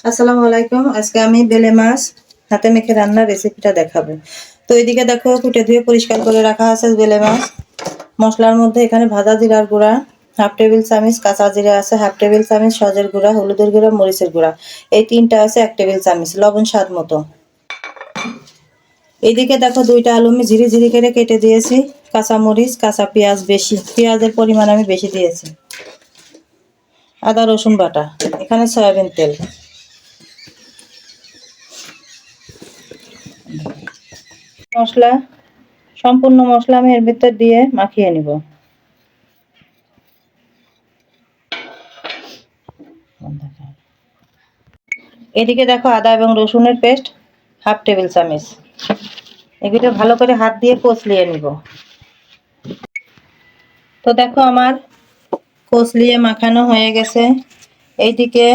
আসসালামু আলাইকুম। আজকে আমি বেলে মাছ হাতে মেখে রান্নার রেসিপিটা দেখাবো। তো এদিকে দেখো কুটে ধুয়ে পরিষ্কার করে রাখা আছে বেলে মাছ। মশলার মধ্যে এখানে ভাজা জিরার গুঁড়া, হাফ টেবিল চামচ কাঁচা জিরা আছে, হাফ টেবিল চামচ সজের গুঁড়া, হলুদের গুঁড়া, মরিচের গুঁড়া, এই তিনটা আছে 1 টেবিল চামচ, লবণ স্বাদ মতো। এইদিকে দেখো দুইটা আলু আমি ঝিরি ঝিরি করে কেটে দিয়েছি, কাঁচা মরিচ, কাঁচা পেঁয়াজ, বেশি পেঁয়াজের পরিমাণ আমি বেশি দিয়েছি, আদা রসুন বাটা, এখানে সয়াবিন তেল। মশলা সম্পূর্ণ মশলা আমি এর ভিতর দিয়ে মাখিয়ে নিব। এদিকে দেখো আদা এবং রসুনের পেস্ট হাফ টেবিল চামচ, এগুলো ভালো করে হাত দিয়ে কষলিয়ে নিব। তো দেখো আমার কষলিয়ে মাখানো হয়ে গেছে। এইদিকে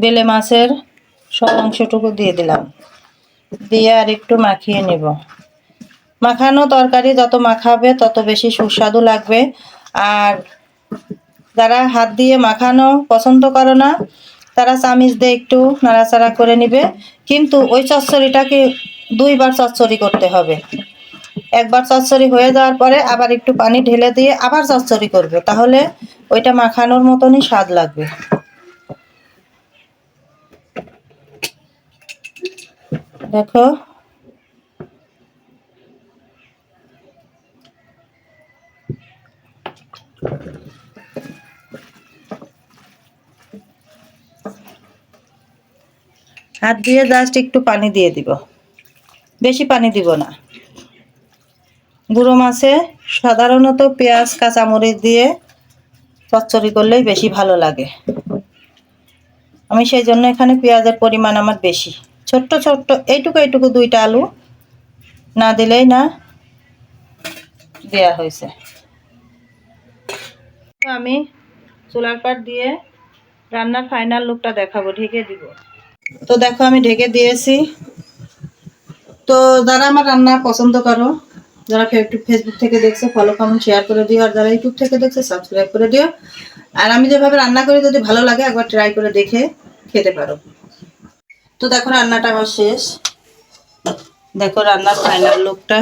বেলে মাছের সব অংশটুকু দিয়ে দিলাম, দিয়ে আর একটু মাখিয়ে নিব। মাখানো তরকারি যত মাখাবে তত বেশি সুস্বাদু লাগবে। আর যারা হাত দিয়ে মাখানো পছন্দ করো না তারা চামিচ দিয়ে একটু নাড়াচাড়া করে নিবে, কিন্তু ওই চচ্চড়িটাকে দুইবার চচ্চড়ি করতে হবে। একবার চচ্চড়ি হয়ে যাওয়ার পরে আবার একটু পানি ঢেলে দিয়ে আবার চচ্চড়ি করবে, তাহলে ওইটা মাখানোর মতনই স্বাদ লাগবে। দেখো হাত দিয়ে জাস্ট একটু পানি দিয়ে দিব, বেশি পানি দিব না। গুঁড়ো মাছে সাধারণত পেঁয়াজ কাঁচামরিচ দিয়ে চচ্চড়ি করলেই বেশি ভালো লাগে। আমি সেই জন্য এখানে পেঁয়াজের পরিমাণ আমার বেশি, ছোট্ট ছোট্ট এইটুকু এইটুকু দুইটা আলু না দিলেই না দেয়া হয়েছে। আমি চুলার পাট দিয়ে রান্নার ফাইনাল লুকটা দেখাবো, ঢেকে দিব। তো দেখো আমি ঢেকে দিয়েছি। তো যারা আমার রান্না পছন্দ করো, যারা ফেসবুক থেকে দেখছে ফলো কমেন্ট শেয়ার করে দিও, আর যারা ইউটিউব থেকে দেখছে সাবস্ক্রাইব করে দিও। আর আমি যেভাবে রান্না করি যদি ভালো লাগে একবার ট্রাই করে দেখে খেতে পারো। তো দেখো রান্নাটা আমার শেষ, দেখো রান্নার ফাইনাল লুকটা।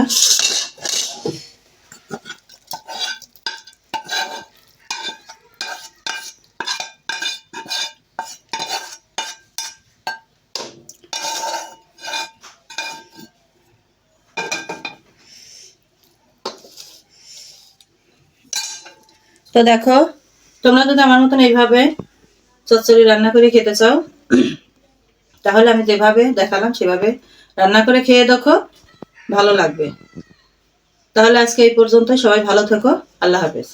তো দেখো তোমরা যদি আমার মতন এইভাবে চচ্চড়ি রান্না করে খেতে চাও তাহলে আমি যেভাবে দেখালাম সেভাবে রান্না করে খেয়ে দেখো, ভালো লাগবে। তাহলে আজকে এই পর্যন্ত, সবাই ভালো থেকো, আল্লাহ হাফেজ।